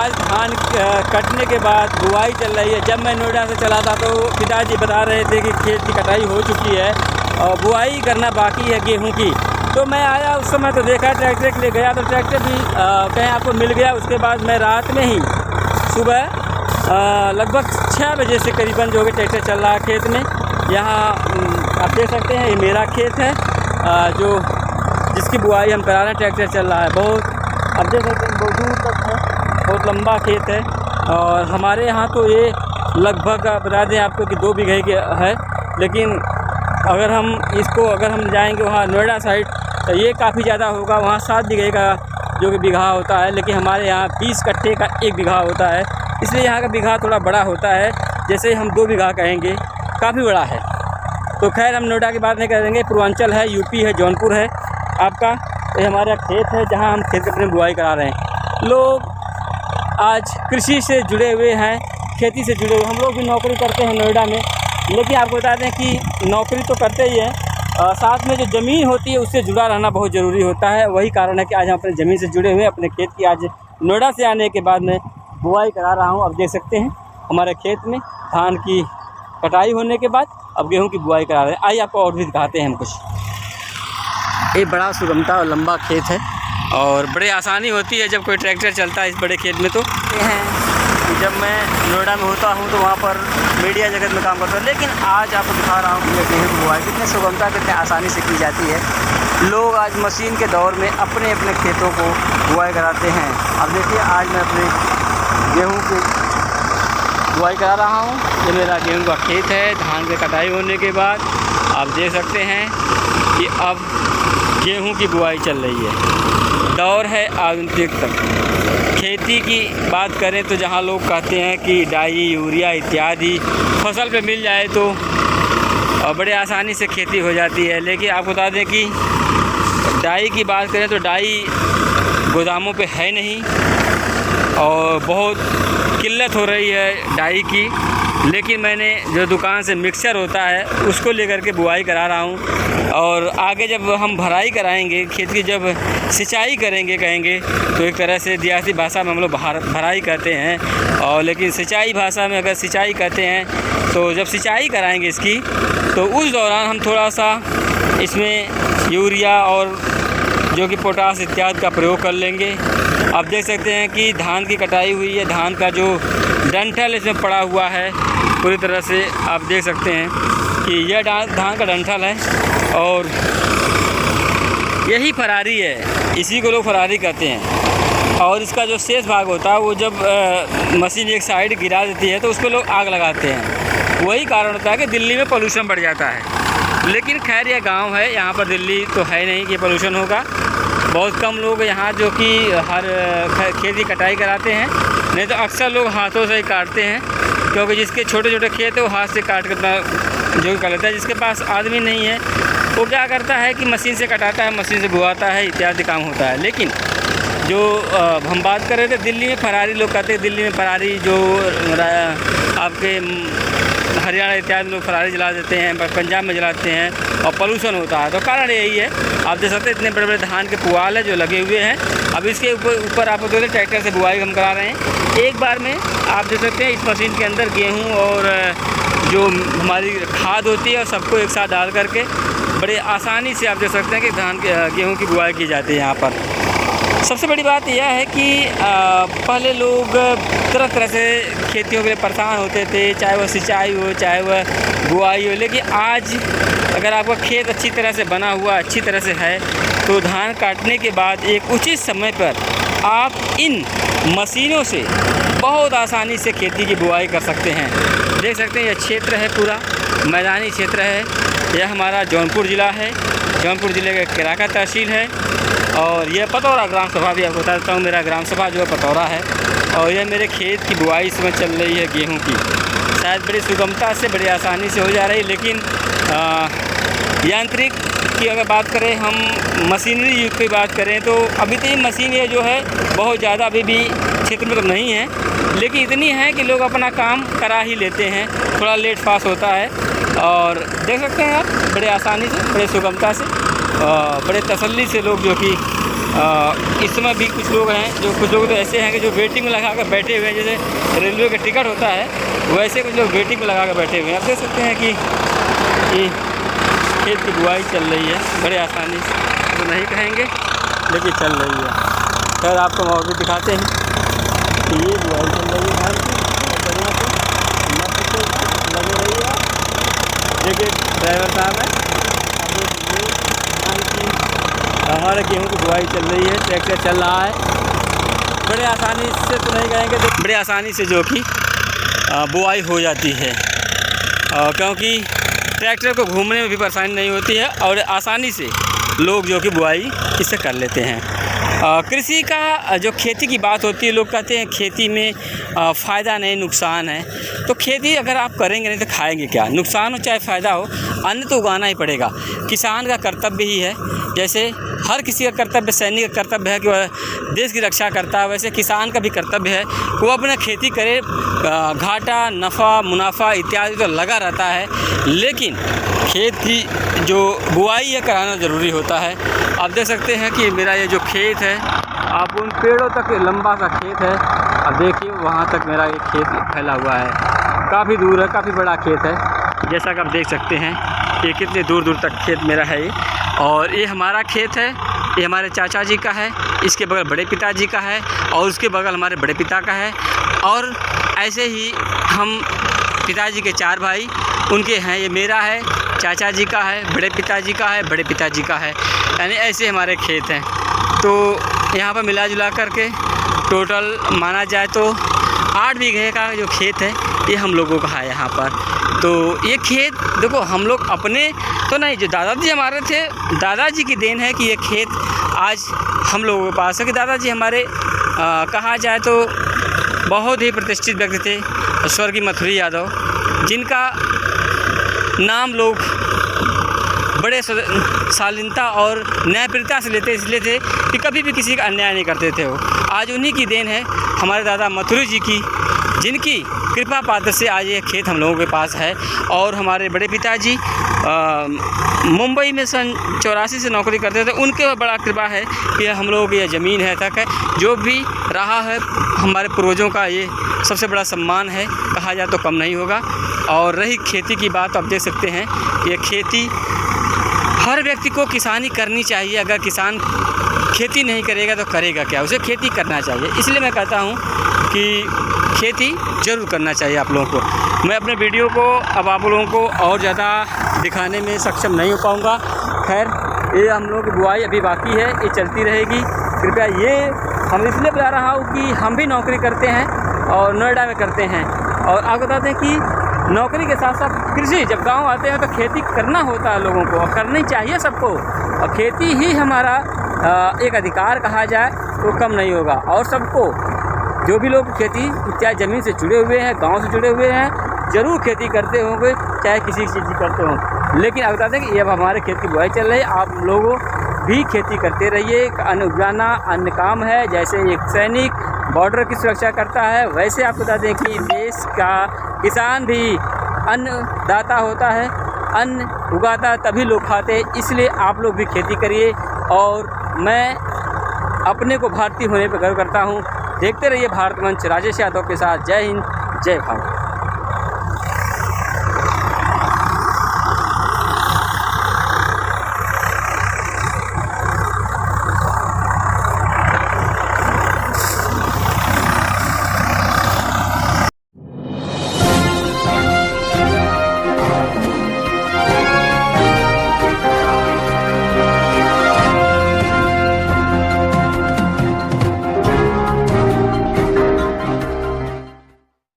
आज धान कटने के बाद बुआई चल रही है। जब मैं नोएडा से चला था तो पिताजी बता रहे थे कि खेत की कटाई हो चुकी है और बुआई करना बाकी है गेहूं की। तो मैं आया उस समय तो देखा ट्रैक्टर के लिए गया तो ट्रैक्टर भी कहीं आपको मिल गया। उसके बाद मैं रात में ही सुबह लगभग 6 बजे से करीबन जो कि ट्रैक्टर चल रहा है खेत में। यहाँ आप देख सकते हैं ये मेरा खेत है जो जिसकी बुआई हम करा रहे हैं। ट्रैक्टर चल रहा है बहुत, आप देख सकते हैं बहुत दूर तक है, बहुत लंबा खेत है। और हमारे यहाँ तो ये लगभग बता दें आपको कि 2 बीघे के है, लेकिन अगर हम जाएंगे वहाँ नोएडा साइड तो ये काफ़ी ज़्यादा होगा। वहाँ 7 बीघे का जो कि बीघा होता है, लेकिन हमारे यहाँ 20 कट्ठे का 1 बीघा होता है, इसलिए यहाँ का बीघा थोड़ा बड़ा होता है। जैसे हम 2 बीघा कहेंगे काफ़ी बड़ा है। तो खैर हम नोएडा की बात नहीं करेंगे, पूर्वांचल है, यूपी है, जौनपुर है आपका। ये हमारा खेत है जहाँ हम खेत अपनी बुआई करा रहे हैं। लोग आज कृषि से जुड़े हुए हैं, खेती से जुड़े हुए। हम लोग भी नौकरी करते हैं नोएडा में, लेकिन आपको बता दें कि नौकरी तो करते ही हैं, साथ में जो ज़मीन होती है उससे जुड़ा रहना बहुत ज़रूरी होता है। वही कारण है कि आज हम अपनी ज़मीन से जुड़े हुए हैं। अपने खेत की आज नोएडा से आने के बाद मैं बुआई करा रहा हूँ। अब देख सकते हैं हमारे खेत में धान की कटाई होने के बाद अब गेहूं की बुआई करा रहे हैं। आइए आपको और भी दिखाते हैं हम कुछ। ये बड़ा सुगमता और लंबा खेत है और बड़ी आसानी होती है जब कोई ट्रैक्टर चलता है इस बड़े खेत में। तो ये हैं जब मैं नोएडा में होता हूँ तो वहाँ पर मीडिया जगत में काम करता हूँ, लेकिन आज आपको दिखा रहा हूँ कि गेहूं की बुआई कितने सुगमता कितने आसानी से की जाती है। लोग आज मशीन के दौर में अपने अपने खेतों को बुआई कराते हैं। अब देखिए आज मैं अपने गेहूँ की बुआई करा रहा हूँ। ये मेरा गेहूं का खेत है। धान की कटाई होने के बाद आप देख सकते हैं कि अब गेहूं की बुआई चल रही है। दौर है आधुनिकतम। खेती की बात करें तो जहां लोग कहते हैं कि डाई यूरिया इत्यादि फसल पे मिल जाए तो बड़े आसानी से खेती हो जाती है, लेकिन आपको बता दें कि डाई की बात करें तो डाई गोदामों पे है नहीं और बहुत किल्लत हो रही है डाई की। लेकिन मैंने जो दुकान से मिक्सचर होता है उसको लेकर के बुआई करा रहा हूँ। और आगे जब हम भराई कराएंगे खेत की, जब सिंचाई कहेंगे तो एक तरह से देहाती भाषा में हम लोग भराई करते हैं, और लेकिन सिंचाई भाषा में अगर सिंचाई कहते हैं तो जब सिंचाई कराएंगे इसकी तो उस दौरान हम थोड़ा सा इसमें यूरिया और जो कि पोटास इत्यादि का प्रयोग कर लेंगे। आप देख सकते हैं कि धान की कटाई हुई है। धान का जो डंठल इसमें पड़ा हुआ है पूरी तरह से आप देख सकते हैं कि यह धान का डंठल है और यही फरारी है, इसी को लोग फरारी कहते हैं। और इसका जो शेष भाग होता है वो जब मशीन एक साइड गिरा देती है तो उस पर लोग आग लगाते हैं। वही कारण होता है कि दिल्ली में पोल्यूशन बढ़ जाता है। लेकिन खैर यह गांव है, यहाँ पर दिल्ली तो है नहीं कि पोल्यूशन होगा। बहुत कम लोग यहाँ जो कि हर खेत की कटाई कराते हैं, नहीं तो अक्सर लोग हाथों से ही काटते हैं, क्योंकि जिसके छोटे छोटे खेत है वो हाथ से काट कर जो कर लेता है। जिसके पास आदमी नहीं है वो क्या करता है कि मशीन से कटाता है, मशीन से बुआता है, इत्यादि काम होता है। लेकिन जो हम बात कर रहे थे दिल्ली में फरारी, लोग कहते हैं दिल्ली में फरारी, जो आपके हरियाणा इत्यादि लोग फरारी जला देते हैं, पंजाब में जलाते हैं और पोल्यूशन होता है। तो कारण यही है। आप देख सकते हैं इतने बड़े बड़े धान के पुआल है जो लगे हुए हैं। अब इसके ऊपर आप देखते ट्रैक्टर से बुआई हम करा रहे हैं। एक बार में आप देख सकते हैं इस मशीन के अंदर गेहूँ और जो हमारी खाद होती है और सबको एक साथ डाल करके बड़े आसानी से आप देख सकते हैं कि गेहूँ की बुआई की जाती है यहाँ पर। सबसे बड़ी बात यह है कि पहले लोग तरह तरह से खेतियों के लिए परेशान होते थे, चाहे वह सिंचाई हो चाहे वह बुआई हो। लेकिन आज अगर आपका खेत अच्छी तरह से बना हुआ अच्छी तरह से है तो धान काटने के बाद एक उचित समय पर आप इन मशीनों से बहुत आसानी से खेती की बुआई कर सकते हैं। देख सकते हैं यह क्षेत्र है पूरा मैदानी क्षेत्र है। यह हमारा जौनपुर ज़िला है। जौनपुर ज़िले का केराका तहसील है और यह पतौरा ग्राम सभा भी आपको बता देता हूँ। मेरा ग्राम सभा जो है पतौरा है और यह मेरे खेत की बुआई इसमें चल रही है गेहूं की। शायद बड़ी सुगमता से बड़ी आसानी से हो जा रही है, लेकिन यांत्रिक की अगर बात करें, हम मशीनरी युग की बात करें तो अभी तो ये मशीन ये जो है बहुत ज़्यादा अभी भी क्षेत्र में तो नहीं है, लेकिन इतनी है कि लोग अपना काम करा ही लेते हैं। थोड़ा लेट फास्ट होता है और देख सकते हैं आप बड़े आसानी से बड़े सुगमता से बड़े तसल्ली से लोग जो कि इस समय भी कुछ लोग हैं, जो कुछ लोग तो ऐसे हैं कि जो वेटिंग में लगा कर बैठे हुए हैं, जैसे रेलवे का टिकट होता है वैसे कुछ लोग वेटिंग में लगा कर बैठे हुए हैं। आप देख सकते हैं कि ये खेत की बुआई चल रही है बड़े आसानी से, तो नहीं कहेंगे लेकिन चल रही है। खैर आपको मौके दिखाते हैं कि ये बुआई चल रही है धान की, बहुत बढ़िया से मस्त से लगे रही है। देखिए ड्राइवर साहब है, अब ये धान की हमारे गेहूँ की बुआई चल रही है, ट्रैक्टर चल रहा है बड़े आसानी से, तो नहीं कहेंगे तो बड़े आसानी से जो कि बुआई हो जाती है, क्योंकि ट्रैक्टर को घूमने में भी परेशानी नहीं होती है और आसानी से लोग जो कि बुआई इससे कर लेते हैं। कृषि का जो खेती की बात होती है, लोग कहते हैं खेती में फ़ायदा नहीं नुकसान है, तो खेती अगर आप करेंगे नहीं तो खाएंगे क्या? नुकसान हो चाहे फ़ायदा हो, अन्न तो उगाना ही पड़ेगा। किसान का कर्तव्य ही है, जैसे हर किसी का कर्तव्य, सैनिक का कर्तव्य है कि वह देश की रक्षा करता है, वैसे किसान का भी कर्तव्य है कि वो अपना खेती करे। घाटा नफ़ा मुनाफा इत्यादि तो लगा रहता है, लेकिन खेत की जो बुआई है कराना ज़रूरी होता है। आप देख सकते हैं कि मेरा ये जो खेत है, आप उन पेड़ों तक लंबा सा खेत है, अब देखिए वहाँ तक मेरा ये खेत फैला हुआ है, काफ़ी दूर है, काफ़ी बड़ा खेत है। जैसा कि आप देख सकते हैं कि कितने दूर दूर तक खेत मेरा है ये, और ये हमारा खेत है, ये हमारे चाचा जी का है, इसके बगल बड़े पिताजी का है और उसके बगल हमारे बड़े पिता का है, और ऐसे ही हम पिताजी के 4 भाई उनके हैं, ये मेरा है, चाचा जी का है, बड़े पिताजी का है, बड़े पिताजी का है, यानी ऐसे हमारे खेत हैं। तो यहाँ पर मिला जुला करके टोटल माना जाए तो 8 बीघे का जो खेत है ये हम लोगों का है यहाँ पर। तो ये खेत देखो हम लोग अपने तो नहीं, जो दादाजी हमारे थे, दादाजी की देन है कि ये खेत आज हम लोगों के पास है। कि दादाजी हमारे कहा जाए तो बहुत ही प्रतिष्ठित व्यक्ति थे, स्वर्गीय मथुरी यादव, जिनका नाम लोग बड़े शालीनता और न्यायप्रियता से लेते इसलिए थे कि कभी भी किसी का अन्याय नहीं करते थे। वो आज उन्हीं की देन है, हमारे दादा मथुरी जी की, जिनकी कृपा पात्र से आज ये खेत हम लोगों के पास है। और हमारे बड़े पिताजी मुंबई में सन 84 से नौकरी करते थे, उनके बड़ा कृपा है कि हम लोगों की यह ज़मीन है तक है, जो भी रहा है हमारे पूर्वजों का ये सबसे बड़ा सम्मान है, कहा जाए तो कम नहीं होगा। और रही खेती की बात, आप देख सकते हैं ये खेती हर व्यक्ति को किसानी करनी चाहिए। अगर किसान खेती नहीं करेगा तो करेगा क्या? उसे खेती करना चाहिए। इसलिए मैं कहता हूँ कि खेती ज़रूर करना चाहिए आप लोगों को। मैं अपने वीडियो को अब आप लोगों को और ज़्यादा दिखाने में सक्षम नहीं हो पाऊँगा। खैर ये हम लोगों की बुआई अभी बाकी है, ये चलती रहेगी। कृपया ये हम इसलिए बता रहा हूँ कि हम भी नौकरी करते हैं और नोएडा में करते हैं, और आप बताते हैं कि नौकरी के साथ साथ कृषि, जब गांव आते हैं तो खेती करना होता है लोगों को, और करनी चाहिए सबको। और खेती ही हमारा एक अधिकार कहा जाए तो कम नहीं होगा। और सबको, जो भी लोग खेती इत्यादि ज़मीन से जुड़े हुए हैं, गांव से जुड़े हुए हैं, ज़रूर खेती करते होंगे, चाहे किसी चीज़ की करते हों। लेकिन अब बताते हैं कि अब हमारे खेत की बुआई चल रही है, आप लोगों भी खेती करते रहिए। अन्न उगाना अन्य काम है, जैसे एक सैनिक बॉर्डर की सुरक्षा करता है, वैसे आप बता दें कि देश का किसान भी अन्नदाता होता है, अन्न उगाता तभी लोग खाते हैं। इसलिए आप लोग भी खेती करिए। और मैं अपने को भारतीय होने पर गर्व करता हूँ। देखते रहिए भारत मंच, राजेश यादव के साथ। जय हिंद, जय भारत।